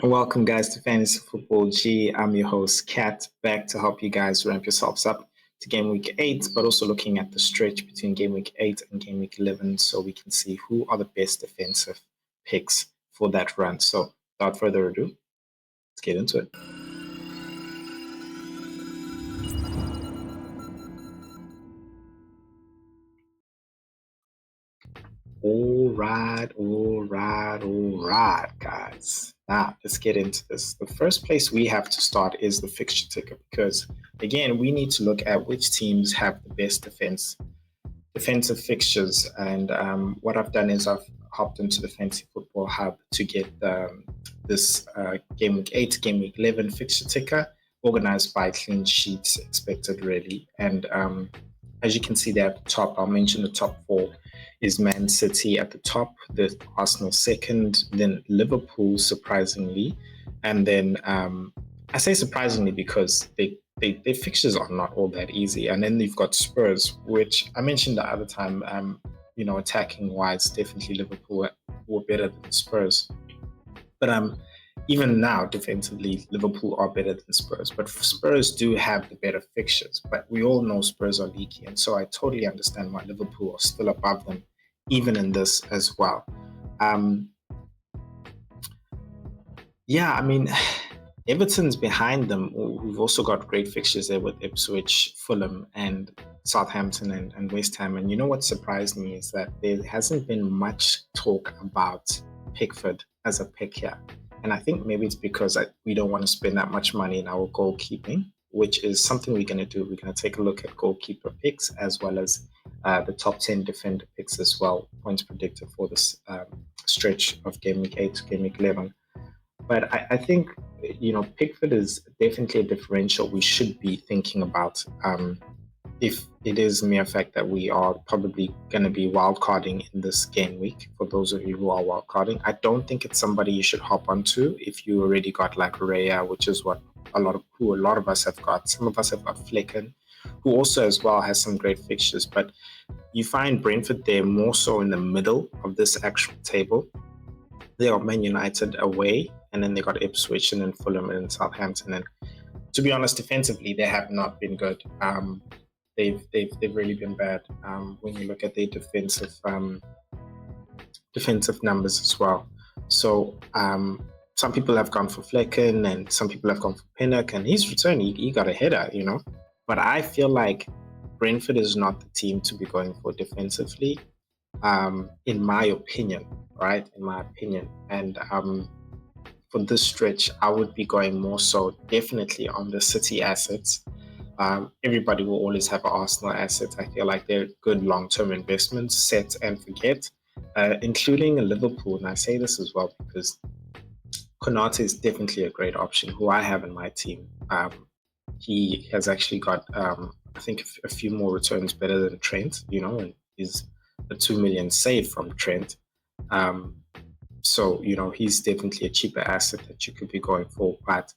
And welcome, guys, to Fantasy Football G. I'm your host, Kat, back to help you guys ramp yourselves up to Game Week 8, but also looking at the stretch between Game Week 8 and Game Week 11 so we can see who are the best defensive picks for that run. So, without further ado, let's get into it. All right, guys. Now, let's get into this. The first place we have to start is the fixture ticker because, again, we need to look at which teams have the best defensive fixtures. And what I've done is I've hopped into the Fantasy Football Hub to get this Game Week 8, Game Week 11 fixture ticker organized by clean sheets expected, really. And as you can see there at the top, I'll mention the top four is Man City at the top, the Arsenal second, then Liverpool surprisingly, and then I say surprisingly because their fixtures are not all that easy, and then you've got Spurs, which I mentioned the other time. Attacking wise, definitely Liverpool were better than Spurs, but even now, defensively, Liverpool are better than Spurs. But Spurs do have the better fixtures. But we all know Spurs are leaky. And so I totally understand why Liverpool are still above them, even in this as well. Everton's behind them. We've also got great fixtures there with Ipswich, Fulham, and Southampton and West Ham. And you know what surprised me is that there hasn't been much talk about Pickford as a pick here. And I think maybe it's because we don't want to spend that much money in our goalkeeping, which is something we're going to do. We're going to take a look at goalkeeper picks as well as the top 10 defender picks as well, points predicted for this stretch of Game Week 8 to Game Week 11. But I think, Pickford is definitely a differential we should be thinking about. If it is a mere fact that we are probably going to be wildcarding in this game week, for those of you who are wildcarding, I don't think it's somebody you should hop onto if you already got like Raya, which is what a lot of us have got. Some of us have got Flecken, who also as well has some great fixtures, but you find Brentford there more so in the middle of this actual table. They are Man United away, and then they got Ipswich and then Fulham and Southampton. And to be honest, defensively, they have not been good. They've really been bad when you look at their defensive numbers as well. So some people have gone for Flecken and some people have gone for Pinnock, and his return, he got a header, But I feel like Brentford is not the team to be going for defensively, in my opinion, right? In my opinion. And for this stretch, I would be going more so definitely on the City assets. Everybody will always have an Arsenal asset. I feel like they're good long-term investments, set and forget, including a Liverpool. And I say this as well because Konate is definitely a great option, who I have in my team. He has actually got, I think, a few more returns better than Trent, and is a 2 million save from Trent. So, he's definitely a cheaper asset that you could be going for. But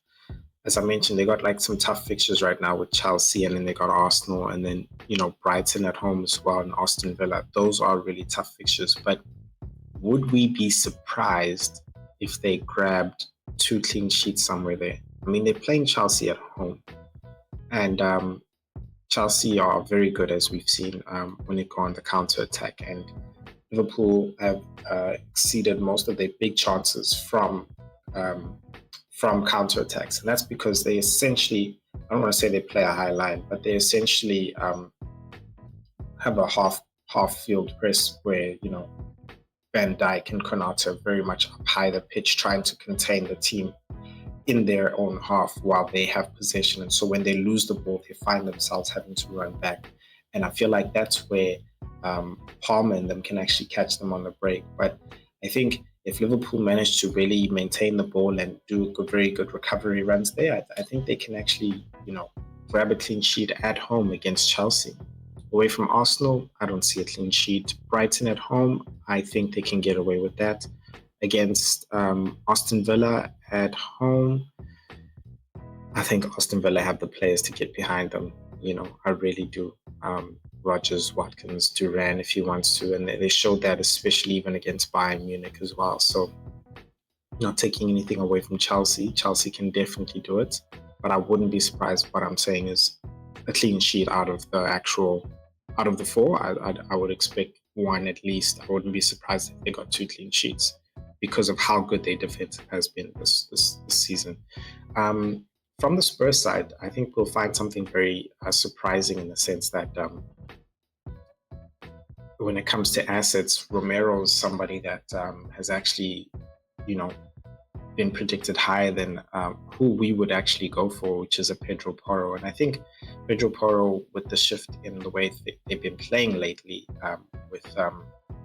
as I mentioned, they got like some tough fixtures right now with Chelsea, and then they got Arsenal, and then, Brighton at home as well, and Aston Villa. Those are really tough fixtures. But would we be surprised if they grabbed 2 clean sheets somewhere there? I mean, they're playing Chelsea at home, and Chelsea are very good, as we've seen, when they go on the counter-attack. And Liverpool have exceeded most of their big chances from counter-attacks. And that's because they essentially, I don't want to say they play a high line, but they essentially have a half-field press where, Van Dijk and Konate are very much up high the pitch, trying to contain the team in their own half while they have possession. And so when they lose the ball, they find themselves having to run back. And I feel like that's where Palmer and them can actually catch them on the break. But I think if Liverpool manage to really maintain the ball and do very good recovery runs there, I think they can actually, grab a clean sheet at home against Chelsea. Away from Arsenal, I don't see a clean sheet. Brighton at home, I think they can get away with that. Against Aston Villa at home, I think Aston Villa have the players to get behind them. I really do. Rodgers, Watkins, Duran if he wants to, and they showed that especially even against Bayern Munich as well. So Not taking anything away from Chelsea. Chelsea can definitely do it, but I wouldn't be surprised. What I'm saying is a clean sheet out of the four. I would expect one at least. I wouldn't be surprised if they got 2 clean sheets because of how good their defense has been this season. From the Spurs side, I think we'll find something very surprising in the sense that when it comes to assets, Romero is somebody that has actually, been predicted higher than who we would actually go for, which is a Pedro Porro. And I think Pedro Porro, with the shift in the way they've been playing lately, with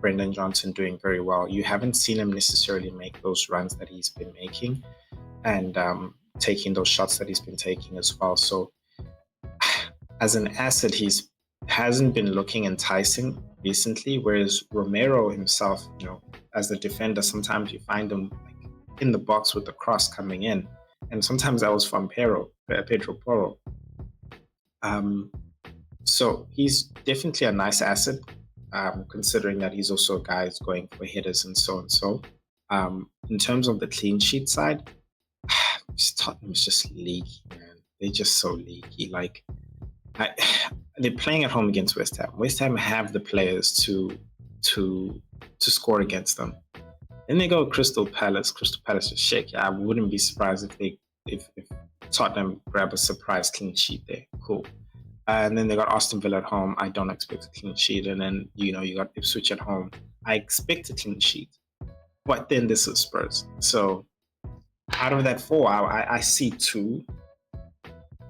Brendan Johnson doing very well, you haven't seen him necessarily make those runs that he's been making and taking those shots that he's been taking as well. So as an asset, hasn't been looking enticing recently, whereas Romero himself, as a defender, sometimes you find him in the box with the cross coming in, and sometimes that was from Pedro Porro. So he's definitely a nice asset, considering that he's also a guy who's going for headers and so and so. In terms of the clean sheet side, Tottenham's just leaky, man. They're just so leaky. They're playing at home against West Ham. West Ham have the players to score against them. Then they go Crystal Palace. Crystal Palace is shaky. I wouldn't be surprised if Tottenham grab a surprise clean sheet there. Cool. And then they got Aston Villa at home. I don't expect a clean sheet. And then you got Ipswich at home. I expect a clean sheet. But then this is Spurs. So out of that 4, I see 2,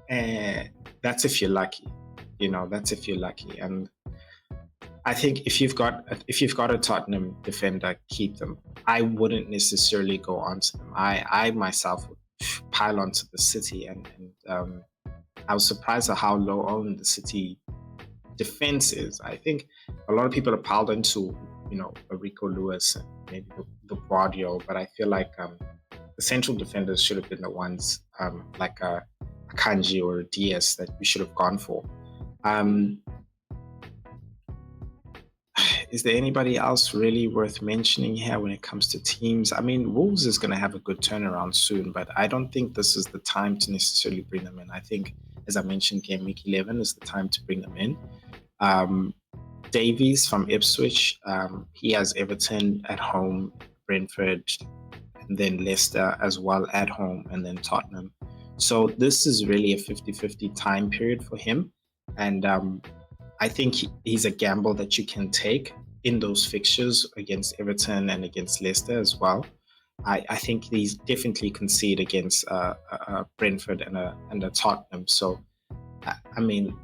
and that's if you're lucky. That's if you're lucky. And I think if you've got a Tottenham defender, keep them. I wouldn't necessarily go onto them. I myself would pile onto the City, and I was surprised at how low owned the City defense is. I think a lot of people have piled into Rico Lewis and maybe the Guardiola, but I feel like the central defenders should have been the ones like a Kanji or a DS that we should have gone for. Is there anybody else really worth mentioning here when it comes to teams? I mean, Wolves is going to have a good turnaround soon, but I don't think this is the time to necessarily bring them in. I think, as I mentioned, Game Week 11 is the time to bring them in. Davies from Ipswich, he has Everton at home, Brentford, and then Leicester as well at home, and then Tottenham. So this is really a 50-50 time period for him. And I think he's a gamble that you can take in those fixtures against Everton and against Leicester as well. I think he's definitely concede against Brentford and a Tottenham. So, I mean,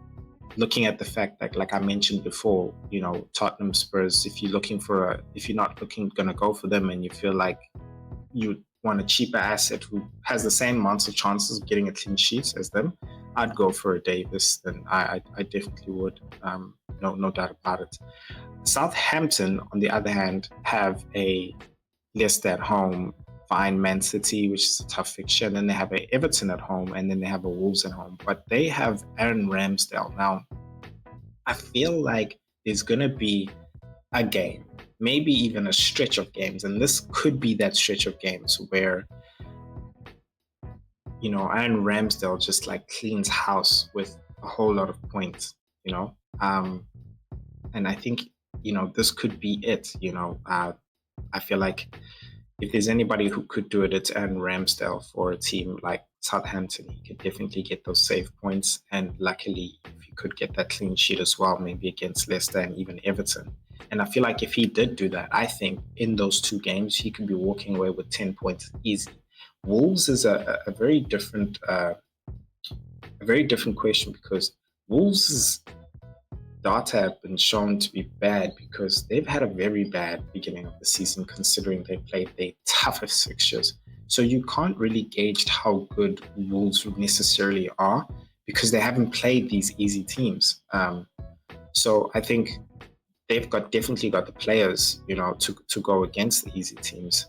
looking at the fact that, like I mentioned before, Tottenham Spurs, if you're not going to go for them and you feel like you want a cheaper asset who has the same amounts of chances of getting a clean sheet as them, I'd go for a Davis. Then I definitely would. No doubt about it. Southampton, on the other hand, have a Leicester at home, fine Man City, which is a tough fixture, and then they have a Everton at home, and then they have a Wolves at home. But they have Aaron Ramsdale. Now, I feel like there's going to be a game, maybe even a stretch of games, and this could be that stretch of games where Aaron Ramsdale just cleans house with a whole lot of points, and I think this could be it. I feel like if there's anybody who could do it, it's Aaron Ramsdale for a team like Southampton. He could definitely get those save points, and luckily, if he could get that clean sheet as well, maybe against Leicester and even Everton. And I feel like if he did do that, I think in those 2 games, he could be walking away with 10 points easy. Wolves is a very different question, because Wolves' data have been shown to be bad because they've had a very bad beginning of the season, considering they played their toughest fixtures. So you can't really gauge how good Wolves necessarily are because they haven't played these easy teams. So I think they've definitely got the players, to go against the easy teams.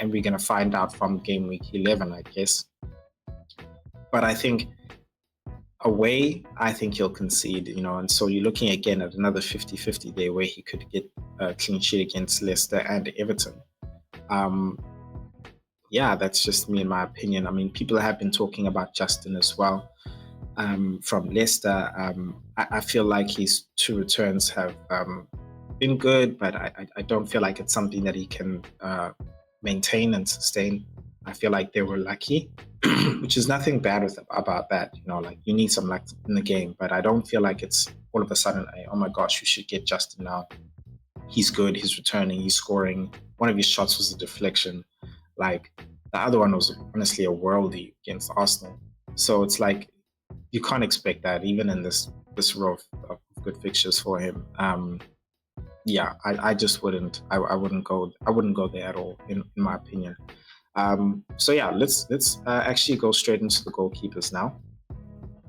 And we're going to find out from Game Week 11, I guess. But I think away, I think he'll concede, and so you're looking again at another 50-50 there where he could get a clean sheet against Leicester and Everton. yeah, that's just me in my opinion. I mean, people have been talking about Justin as well, from Leicester. I feel like his two returns have been good, but I don't feel like it's something that he can maintain and sustain. I feel like they were lucky, which is nothing bad about that. You know, like you need some luck in the game, but I don't feel like it's all of a sudden, oh my gosh, we should get Justin now. He's good, he's returning, he's scoring. One of his shots was a deflection. Like the other one was honestly a worldie against Arsenal. So it's like you can't expect that even in this row of good fixtures for him. Yeah, I just wouldn't. I wouldn't go. I wouldn't go there at all, in my opinion. So yeah, let's actually go straight into the goalkeepers now,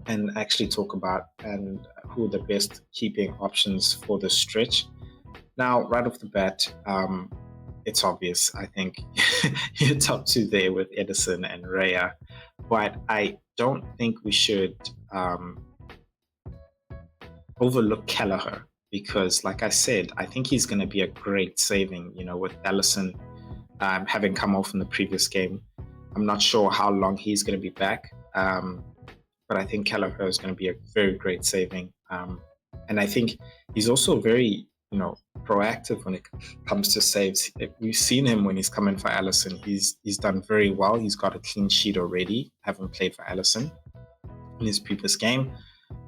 and actually talk about and who are the best keeping options for the stretch. Now, right off the bat, it's obvious. I think your top two there with Edison and Raya, but I don't think we should overlook Kelleher because, like I said, I think he's going to be a great saving. You know, with Allison having come off in the previous game, I'm not sure how long he's going to be back, but I think Kelleher is going to be a very great saving. And I think he's also very, proactive when it comes to saves. We've seen him when he's coming for Allison. He's done very well. He's got a clean sheet already, having played for Allison in his previous game.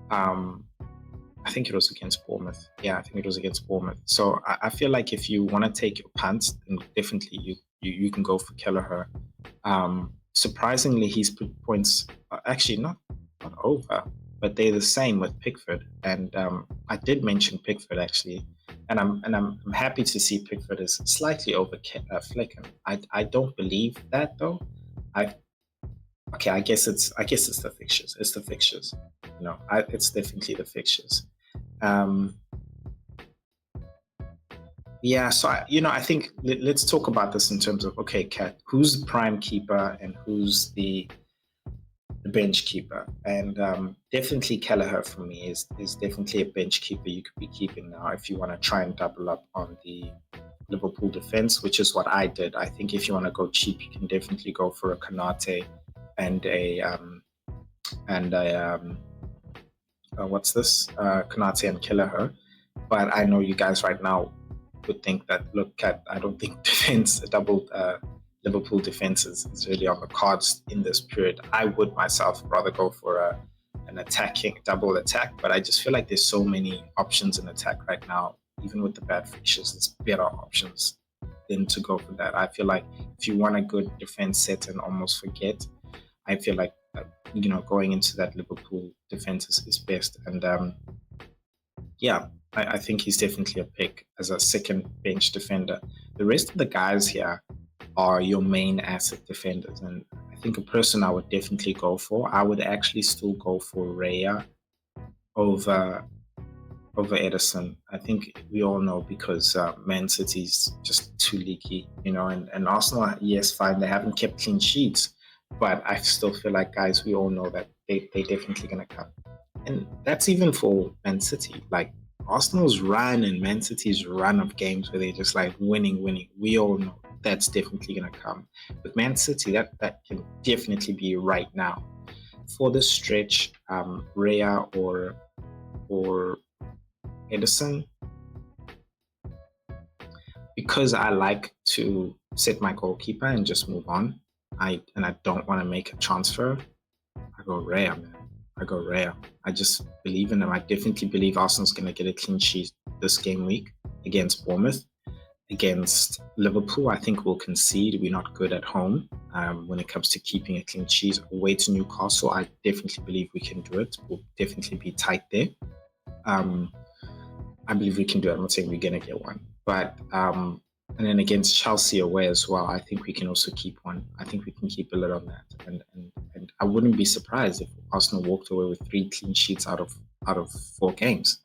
I think it was against Bournemouth. Yeah, I think it was against Bournemouth. So I feel like if you want to take your punts, then definitely you can go for Kelleher. Surprisingly, he's put points actually not over, but they're the same with Pickford. And I did mention Pickford actually, and I'm happy to see Pickford is slightly over Flecken. I don't believe that though. I guess it's the fixtures. It's the fixtures. It's definitely the fixtures. Yeah, so I think let's talk about this in terms of, okay, Kat, who's the prime keeper and who's the bench keeper? And definitely Kelleher for me is definitely a bench keeper you could be keeping now if you want to try and double up on the Liverpool defense, which is what I did. I think if you want to go cheap, you can definitely go for a Konate and what's this? Konate and Kelleher. But I know you guys right now would think that, look, Kat, I don't think Liverpool defense is really on the cards in this period. I would myself rather go for an attacking double attack, but I just feel like there's so many options in attack right now. Even with the bad fixtures, there's better options than to go for that. I feel like if you want a good defense set and almost forget, I feel like going into that Liverpool defense is best. And I think he's definitely a pick as a second bench defender. The rest of the guys here are your main asset defenders, and I think a person I would definitely go for, I would actually still go for Raya over Edison. I think we all know because Man City's just too leaky, and Arsenal, yes, fine, they haven't kept clean sheets, but I still feel like, guys, we all know that they're definitely going to come. And that's even for Man City. Like Arsenal's run and Man City's run of games where they're just like winning. We all know that's definitely going to come. With Man City, that can definitely be right now. For this stretch, Raya or Edison, because I like to set my goalkeeper and just move on. I don't want to make a transfer. I go Raya, man. I just believe in him. I definitely believe Arsenal's going to get a clean sheet this game week against Bournemouth. Against Liverpool, I think we'll concede. We're not good at home when it comes to keeping a clean sheet. Away to Newcastle, I definitely believe we can do it. We'll definitely be tight there. I believe we can do it. I'm not saying we're going to get one. But and then against Chelsea away as well, I think we can also keep one. I think we can keep a lid on that. And I wouldn't be surprised if Arsenal walked away with 3 clean sheets out of 4 games,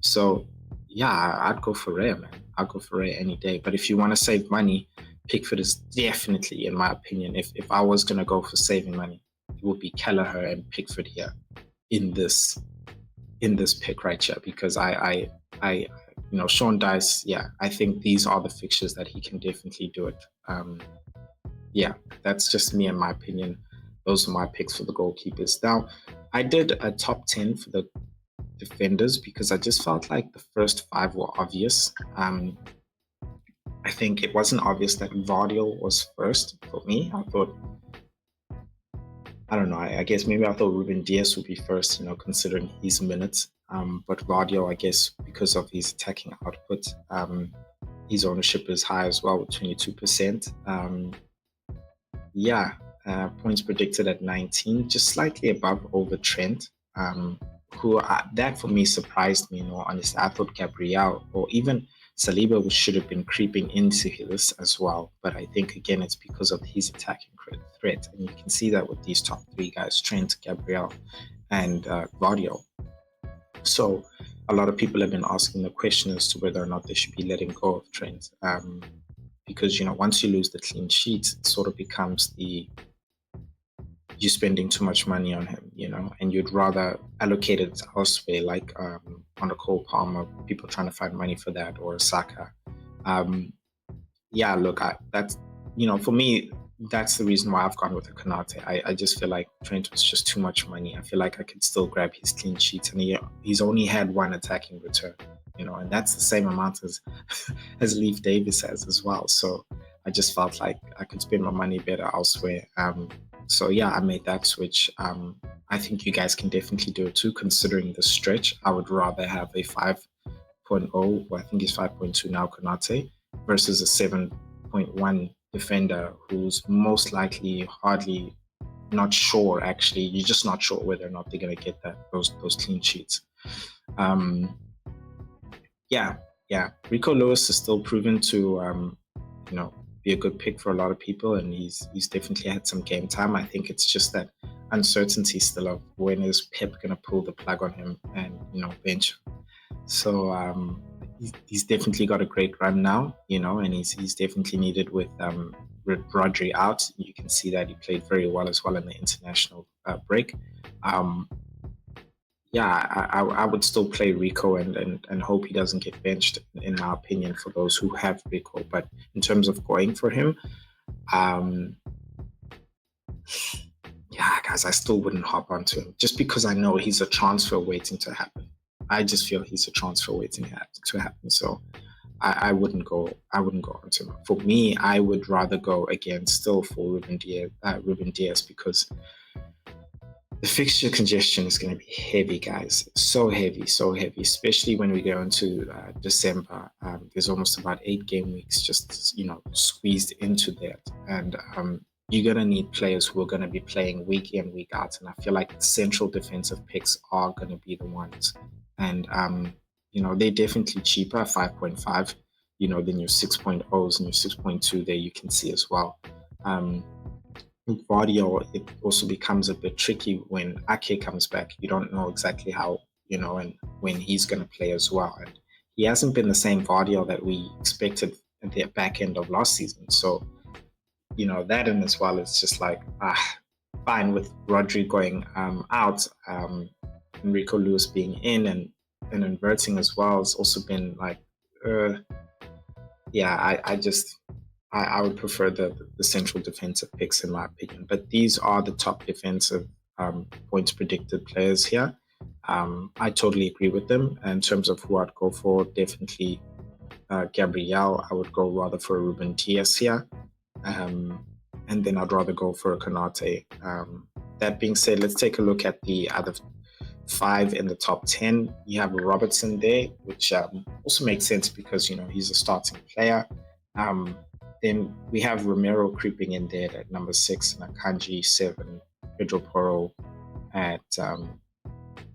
So, yeah, I'd go for Raya, man. I'd go for Raya any day. But if you want to save money, Pickford is definitely, in my opinion, if I was going to go for saving money, it would be Kelleher and Pickford here in this pick right here, because I Sean Dice, I think these are the fixtures that he can definitely do it. yeah, that's just me and my opinion. Those are my picks for the goalkeepers. Now, I did a top 10 for the defenders because I just felt like the first five were obvious. I think it wasn't obvious that Vardiel was first for me. I thought, I don't know, I guess maybe I thought Ruben Diaz would be first, considering his minutes. But Vardiel, I guess, because of his attacking output, his ownership is high as well with 22%. Yeah, points predicted at 19, just slightly above over Trent, that for me surprised me. Honestly, I thought Gabriel or even Saliba should have been creeping into this as well. But I think, again, it's because of his attacking threat. And you can see that with these top three guys, Trent, Gabriel, and Vardiel. So a lot of people have been asking the question as to whether or not they should be letting go of Trent. Because, once you lose the clean sheet, it sort of becomes you're spending too much money on him, and you'd rather allocate it elsewhere, like on a Cole Palmer, people trying to find money for that, or a Saka. Yeah, look, that's, for me, that's the reason why I've gone with a Konate. I just feel like Trent was just too much money. I feel like I could still grab his clean sheets, and he's only had one attacking return, and that's the same amount as Leif Davis has as well. So I just felt like I could spend my money better elsewhere. So yeah, I made that switch. I think you guys can definitely do it too, considering the stretch. I would rather have a 5.0, or I think it's 5.2 now, Konate, versus a 7.1 defender who's most likely hardly, not sure actually. You're just not sure whether or not they're going to get those clean sheets. Yeah. Rico Lewis is still proven to, be a good pick for a lot of people, and he's definitely had some game time. I think it's just that uncertainty still of when is Pep going to pull the plug on him and bench. So he's definitely got a great run now, and he's definitely needed with Rodri out. You can see that he played very well as well in the international break. I would still play Rico and hope he doesn't get benched, in my opinion, for those who have Rico. But in terms of going for him, guys, I still wouldn't hop onto him just because I know he's a transfer waiting to happen. I just feel he's a transfer waiting to happen. So I wouldn't go onto him. For me, I would rather go again still for Ruben Diaz because the fixture congestion is going to be heavy, guys. So heavy, especially when we go into December. There's almost about 8 game weeks just, squeezed into that. And you're going to need players who are going to be playing week in, week out. And I feel like the central defensive picks are going to be the ones. And, they're definitely cheaper, 5.5, than your 6.0s and your 6.2 there you can see as well. With Vardiel, it also becomes a bit tricky when Ake comes back. You don't know exactly how, and when he's going to play as well. And he hasn't been the same Vardiel that we expected at the back end of last season. So, that in as well, it's just like, fine with Rodri going out, Enrico Lewis being in and inverting as well. It's also been like, I would prefer the central defensive picks in my opinion. But these are the top defensive points predicted players here. I totally agree with them. In terms of who I'd go for, definitely Gabriel. I would go rather for Ruben Diaz here. And then I'd rather go for a Konate. That being said, let's take a look at the other 5 in the top 10. You have Robertson there, which also makes sense because, he's a starting player. Then we have Romero creeping in there at number 6, and Akanji 7, Pedro Porro at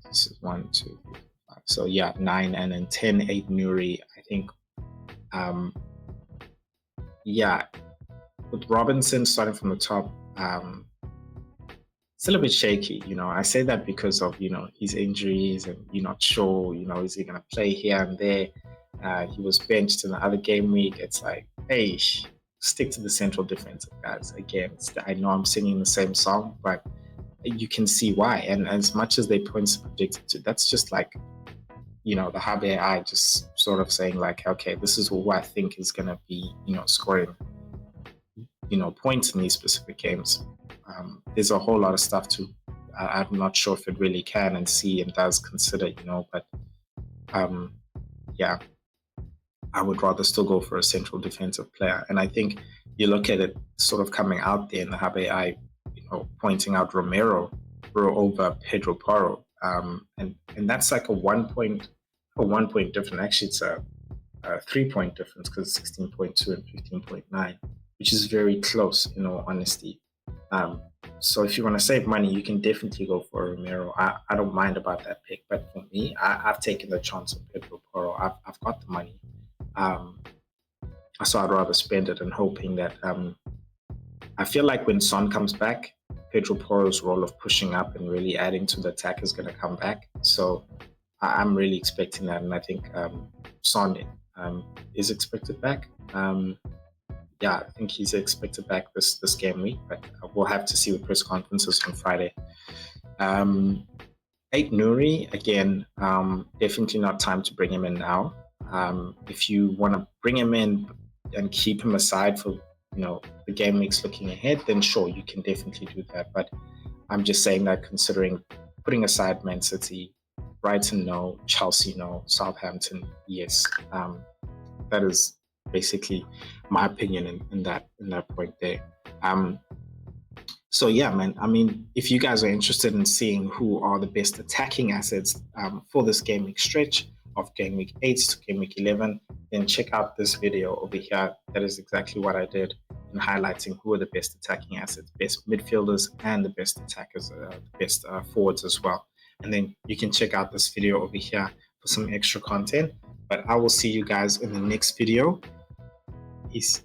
this is 1, 2, 3, 4, 5. So 9, and then 10, 8 Nuri. I think with Robinson starting from the top, still a bit shaky. I say that because of his injuries, and you're not sure. Is he gonna play here and there? He was benched in the other game week. It's like, hey, stick to the central defensive guys. Again, I know I'm singing the same song, but you can see why. And as much as they points predicted to, that's just like, the hub AI just sort of saying like, okay, this is who I think is going to be, scoring, points in these specific games. There's a whole lot of stuff to. I'm not sure if it really can and see and does consider, but yeah, I would rather still go for a central defensive player. And I think you look at it sort of coming out there in the Hub AI, pointing out Romero over Pedro Porro, and that's like a 1 point difference. Actually, it's a 3-point difference because it's 16.2 and 15.9, which is very close, in all honesty. So if you want to save money, you can definitely go for Romero. I don't mind about that pick, but for me, I've taken the chance of Pedro Porro. I've got the money, so I'd rather spend it and hoping that I feel like when Son comes back, Pedro Porro's role of pushing up and really adding to the attack is going to come back. So I'm really expecting that, and I think Son is expected back. Yeah, I think he's expected back this game week, but we'll have to see the press conferences on Friday. 8 Nuri, again, definitely not time to bring him in now. If you want to bring him in and keep him aside for the game weeks looking ahead, then sure, you can definitely do that. But I'm just saying that considering putting aside Man City, Brighton no, Chelsea no, Southampton yes. That is basically my opinion in that point there. So yeah, man, I mean, if you guys are interested in seeing who are the best attacking assets for this game week stretch of game week 8 to game week 11, then check out this video over here. That is exactly what I did in highlighting who are the best attacking assets, best midfielders, and the best attackers, the best forwards as well. And then you can check out this video over here for some extra content. But I will see you guys in the next video. Peace.